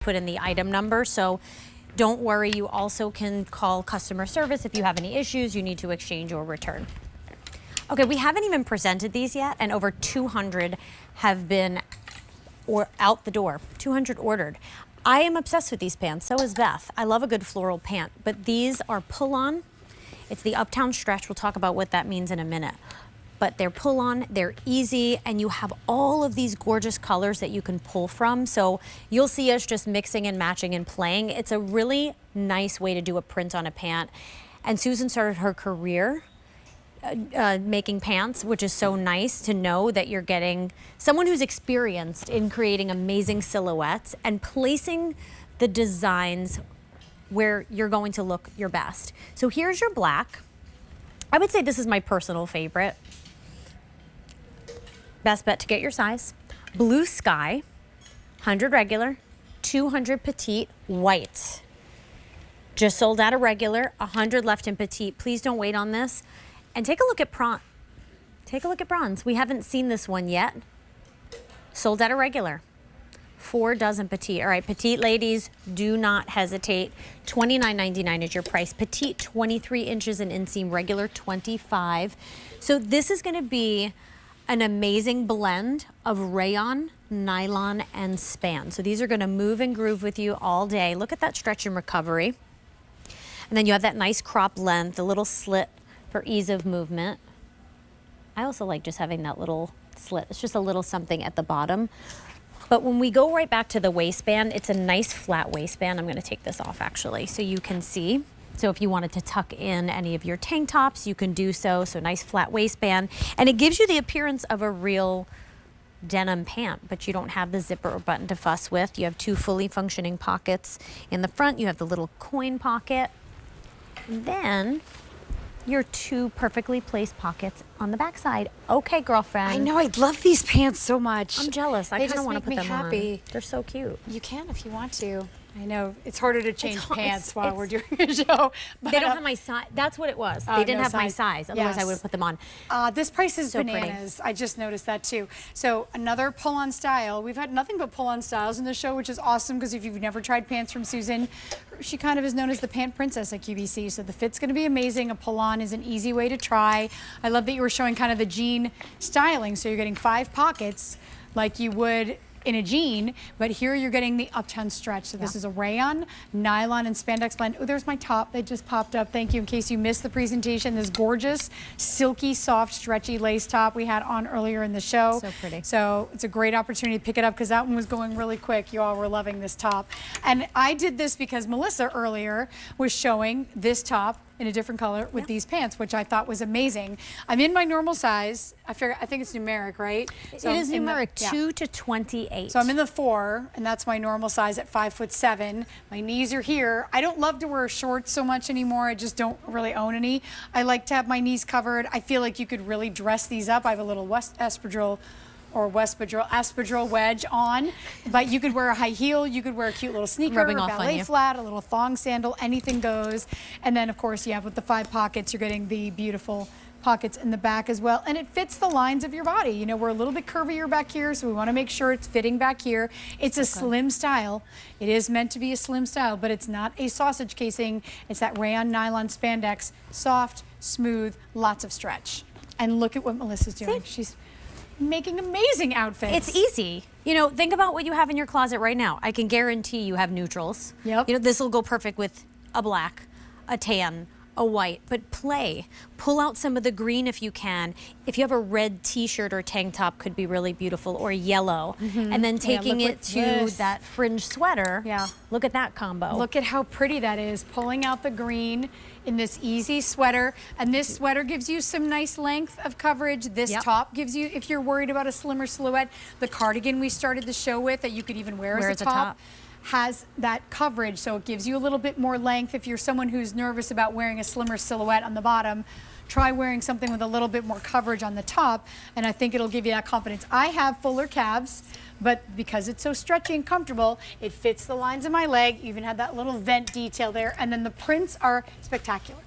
put in the item number. So don't worry, you also can call customer service if you have any issues, you need to exchange or return. Okay, we haven't even presented these yet, and over 200 have been out the door, 200 ordered. I am obsessed with these pants, so is Beth. I love a good floral pant, but these are pull-on. It's the Uptown stretch. We'll talk about what that means in a minute. But they're pull-on, they're easy, and you have all of these gorgeous colors that you can pull from. So you'll see us just mixing and matching and playing. It's a really nice way to do a print on a pant. And Susan started her career making pants, which is so nice to know that you're getting someone who's experienced in creating amazing silhouettes and placing the designs where you're going to look your best. So here's your black. I would say this is my personal favorite. Best bet to get your size. Blue sky, 100 regular, 200 petite, white. Just sold out of regular, 100 left in petite. Please don't wait on this. And take a look at bronze. We haven't seen this one yet. Sold out of regular. 4 dozen petite. All right, petite ladies, do not hesitate. $29.99 is your price. Petite, 23 inches in inseam, regular 25. So this is gonna be an amazing blend of rayon, nylon, and span. So these are gonna move and groove with you all day. Look at that stretch and recovery. And then you have that nice crop length, a little slit for ease of movement. I also like just having that little slit. It's just a little something at the bottom. But when we go right back to the waistband, it's a nice flat waistband. I'm gonna take this off actually so you can see. So if you wanted to tuck in any of your tank tops, you can do so. So nice flat waistband. And it gives you the appearance of a real denim pant, but you don't have the zipper or button to fuss with. You have 2 fully functioning pockets in the front. You have the little coin pocket. And then your 2 perfectly placed pockets on the backside. Okay, girlfriend. I know, I love these pants so much. I'm jealous. I kind of want to put them happy. on. They're so cute. You can if you want to. I know, it's harder to change pants while we're doing a show. But they don't have my size. That's what it was. They didn't have my size. Otherwise, I would have put them on. This price is so bananas. Pretty. I just noticed that too. So another pull-on style. We've had nothing but pull-on styles in the show, which is awesome because if you've never tried pants from Susan, she kind of is known as the pant princess at QVC. So the fit's going to be amazing. A pull-on is an easy way to try. I love that you were showing kind of the jean styling. So you're getting 5 pockets like you would in a jean, but here you're getting the Uptown stretch. So this is a rayon, nylon, and spandex blend. Oh, there's my top that just popped up. Thank you. In case you missed the presentation, this gorgeous, silky, soft, stretchy lace top we had on earlier in the show. So pretty. So it's a great opportunity to pick it up because that one was going really quick. You all were loving this top. And I did this because Melissa earlier was showing this top in a different color with these pants, which I thought was amazing. I'm in my normal size. I think it's numeric, right? So it is numeric, 2 to 28. So I'm in the 4, and that's my normal size at 5'7". My knees are here. I don't love to wear shorts so much anymore. I just don't really own any. I like to have my knees covered. I feel like you could really dress these up. I have a little espadrille wedge on, but you could wear a high heel, you could wear a cute little sneaker, a ballet flat, a little thong sandal, anything goes. And then of course you have with the 5 pockets, you're getting the beautiful pockets in the back as well, and it fits the lines of your body. You know, we're a little bit curvier back here, so we want to make sure it's fitting back here. It's a slim style. It is meant to be a slim style, but it's not a sausage casing. It's that rayon nylon spandex, soft, smooth, lots of stretch. And look at what Melissa's doing. She's making amazing outfits. It's easy. You know, think about what you have in your closet right now. I can guarantee you have neutrals. Yep. You know, this will go perfect with a black, a tan, a white, but pull out some of the green if you can. If you have a red t-shirt or tank top, could be really beautiful, or yellow. And then taking it to that fringe sweater. Yeah. Look at that combo. Look at how pretty that is, pulling out the green in this easy sweater. And this sweater gives you some nice length of coverage. This top gives you, if you're worried about a slimmer silhouette, the cardigan we started the show with that you could even wear as a top. Has that coverage, so it gives you a little bit more length. If you're someone who's nervous about wearing a slimmer silhouette on the bottom, try wearing something with a little bit more coverage on the top, and I think it'll give you that confidence. I have fuller calves, but because it's so stretchy and comfortable, it fits the lines of my leg, even had that little vent detail there, and then the prints are spectacular.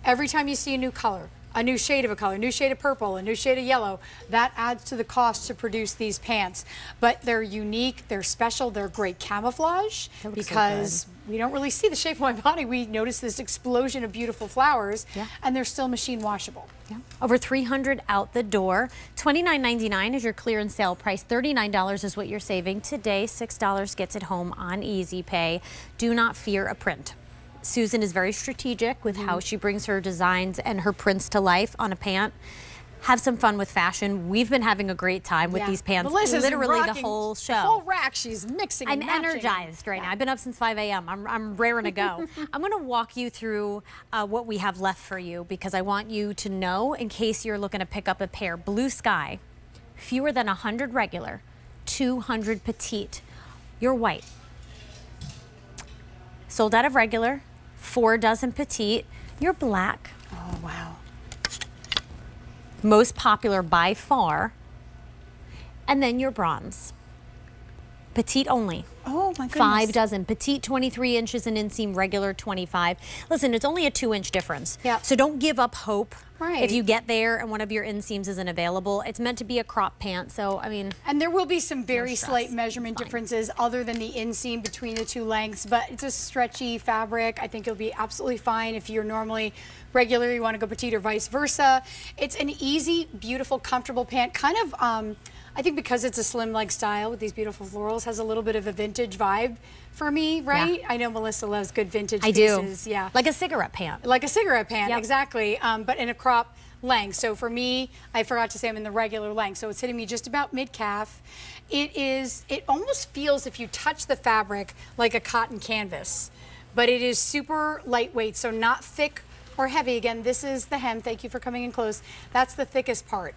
Every time you see a new color, a new shade of a color, a new shade of purple, a new shade of yellow. That adds to the cost to produce these pants. But they're unique, they're special, they're great camouflage because we don't really see the shape of my body. We notice this explosion of beautiful flowers, and they're still machine washable. Yeah. Over 300 out the door. $29.99 is your clearance sale price. $39 is what you're saving today. $6 gets it home on Easy Pay. Do not fear a print. Susan is very strategic with how she brings her designs and her prints to life on a pant. Have some fun with fashion. We've been having a great time with these pants. Melissa's literally the rocking whole show. The whole rack, she's mixing and I'm matching. energized right now. I've been up since 5 a.m. I'm raring to go. I'm going to walk you through what we have left for you because I want you to know in case you're looking to pick up a pair. Blue Sky, fewer than 100 regular, 200 petite. You're white. Sold out of regular, 4 dozen petite. You're black. Oh, wow. Most popular by far. And then your bronze. Petite only. Oh my goodness. 5 dozen. Petite 23 inches and inseam, regular 25. Listen, it's only a 2-inch difference. Yeah. So don't give up hope. Right. If you get there and one of your inseams isn't available, it's meant to be a crop pant. So, I mean. And there will be some very stress. slight measurement differences other than the inseam between the two lengths, but it's a stretchy fabric. I think it'll be absolutely fine if you're normally regular, you want to go petite or vice versa. It's an easy, beautiful, comfortable pant. Kind of, I think because it's a slim leg style with these beautiful florals, has a little bit of a vintage vibe for me, right? Yeah. I know Melissa loves good vintage I pieces. do. Yeah. Like a cigarette pant. Like a cigarette pant, Yep. exactly, but in a crop length. So for me, I forgot to say I'm in the regular length, so it's hitting me just about mid-calf. It almost feels, if you touch the fabric, like a cotton canvas, but it is super lightweight, so not thick or heavy. Again, this is the hem. Thank you for coming in close. That's the thickest part,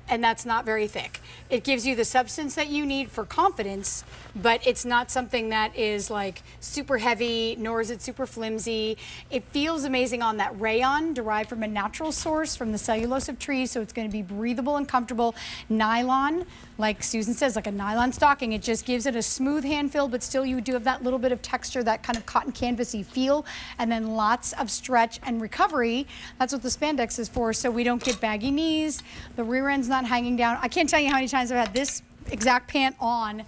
and that's not very thick. It gives you the substance that you need for confidence, but it's not something that is like super heavy, nor is it super flimsy. It feels amazing on that rayon, derived from a natural source from the cellulose of trees, so it's going to be breathable and comfortable. Nylon, like Susan says, like a nylon stocking. It just gives it a smooth hand feel, but still you do have that little bit of texture, that kind of cotton canvasy feel, and then lots of stretch and recovery. That's what the spandex is for, so we don't get baggy knees. The rear end's not hanging down. I can't tell you how many times I've had this exact pant on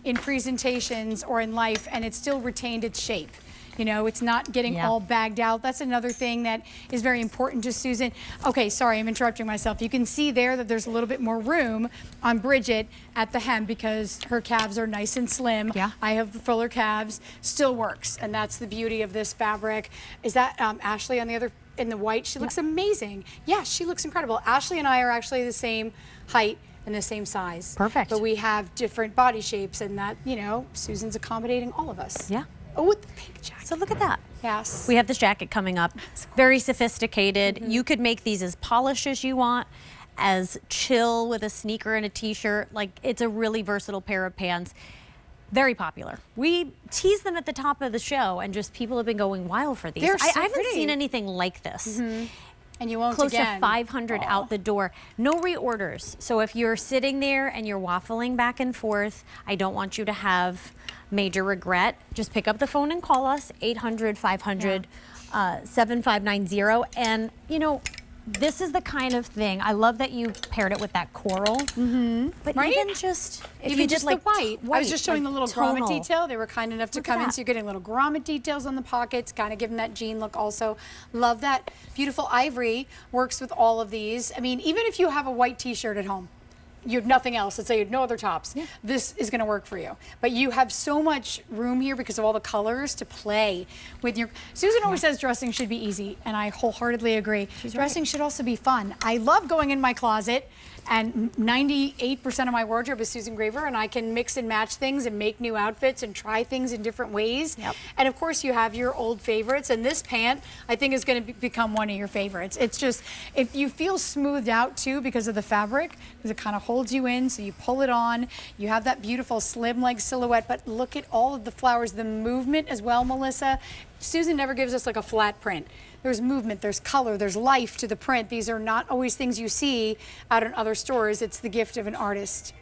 in presentations or in life, and it still retained its shape. You know, it's not getting all bagged out. That's another thing that is very important to Susan. Okay, sorry, I'm interrupting myself. You can see there that there's a little bit more room on Bridget at the hem because her calves are nice and slim. Yeah. I have the fuller calves. Still works, and that's the beauty of this fabric. Is that Ashley on the other, in the white? She looks amazing. Yeah, she looks incredible. Ashley and I are actually the same height and the same size. Perfect. But we have different body shapes, and that, you know, Susan's accommodating all of us. Yeah. Oh, with the pink jacket. So look at that. Yes. We have this jacket coming up. Very sophisticated. You could make these as polished as you want, as chill with a sneaker and a t-shirt. Like, it's a really versatile pair of pants. Very popular. We tease them at the top of the show, and just people have been going wild for these. They're so I haven't pretty. seen anything like this. And you won't Close again. to 500 out the door. No reorders. So if you're sitting there and you're waffling back and forth, I don't want you to have major regret. Just pick up the phone and call us, 800-500-7590. And, you know, this is the kind of thing, I love that you paired it with that coral. But Right? even just, if Even you just did like the white. I was just showing like the little grommet tonal. detail. They were kind enough to Look at come in, that. so you're getting little grommet details on the pockets, kind of giving that jean look also. Love that. Beautiful ivory works with all of these. I mean, even if you have a white t-shirt at home, you have nothing else, let's say you have no other tops, this is going to work for you. But you have so much room here because of all the colors to play with your... Susan always says dressing should be easy, and I wholeheartedly agree. Dressing should also be fun. I love going in my closet, and 98% of my wardrobe is Susan Graver, and I can mix and match things and make new outfits and try things in different ways. And of course you have your old favorites, and this pant I think is going to become one of your favorites. It's just, if you feel smoothed out too because of the fabric, because it kind of holds you in, so you pull it on, you have that beautiful slim leg silhouette, but look at all of the flowers, the movement as well, Melissa. Susan never gives us like a flat print. There's movement, there's color, there's life to the print. These are not always things you see out in other stores. It's the gift of an artist.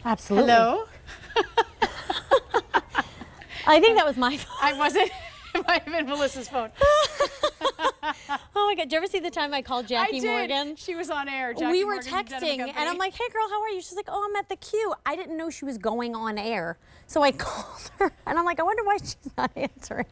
Absolutely. Hello? I think that was my fault. I wasn't. It might have been Melissa's phone. Oh my God, did you ever see the time I called Jackie I did. Morgan? She was on air. Jackie We were Morgan from Denim texting, Company. and I'm like, hey girl, how are you? She's like, oh, I'm at the Q. I didn't know she was going on air. So I called her, and I'm like, I wonder why she's not answering.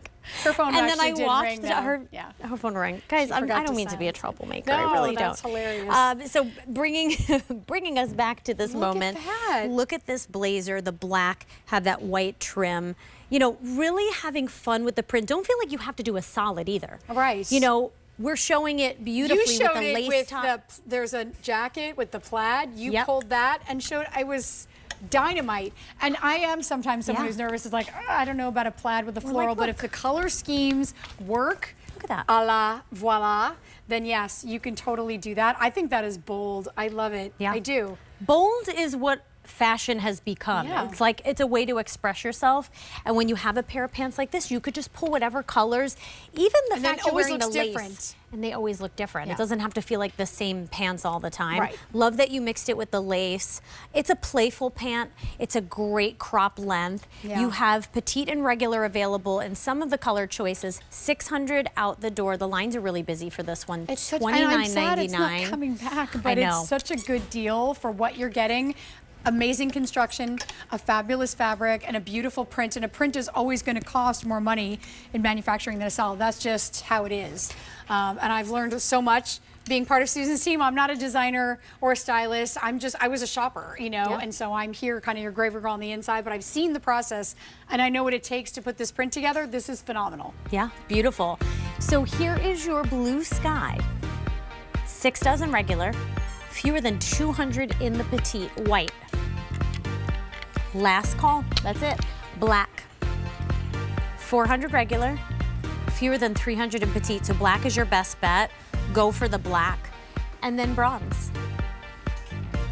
Her phone and then actually I did watched ring, though. her phone rang. Guys, I forgot don't to mean to be a silence it. troublemaker. No, I really that's don't. hilarious. So bringing us back to this moment. Look at that. Look at this blazer, the black, have that white trim. You know, really having fun with the print. Don't feel like you have to do a solid either. Right. You know, we're showing it beautifully You showed with the it lace with top. there's a jacket with the plaid. You Yep. pulled that and showed. I was dynamite. And I am sometimes someone Yeah. who's nervous, is like, I don't know about a plaid with a floral, like, but if the color schemes work, Look at that. a la voila, then yes, you can totally do that. I think that is bold. I love it. Yeah. I do. Bold is what fashion has become. Yeah. It's like it's a way to express yourself. And when you have a pair of pants like this, you could just pull whatever colors. Even the And then fact it you're always wearing the looks lace, different. and they always look different. Yeah. It doesn't have to feel like the same pants all the time. Right. Love that you mixed it with the lace. It's a playful pant. It's a great crop length. Yeah. You have petite and regular available in some of the color choices. $600 out the door. The lines are really busy for this one. It's such, and I'm sad it's not $29.99. coming back, but I know. it's such a good deal for what you're getting. Amazing construction, a fabulous fabric, and a beautiful print. And a print is always going to cost more money in manufacturing than a solid. That's just how it is. And I've learned so much being part of Susan's team. I'm not a designer or a stylist. I was a shopper, you know, Yeah. and so I'm here kind of your graver girl on the inside, but I've seen the process and I know what it takes to put this print together. This is phenomenal. Yeah, beautiful. So here is your blue sky. 6 dozen regular, fewer than 200 in the petite, white. Last call, that's it, black. 400 regular, fewer than 300 in petite, so black is your best bet. Go for the black. And then bronze.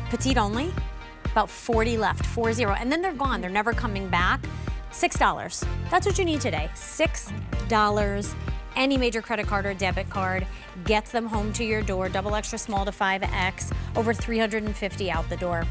Petite only, about 40 left, 40, and then they're gone, they're never coming back. $6, that's what you need today, $6. Any major credit card or debit card gets them home to your door, double extra small to 5X, over 350 out the door.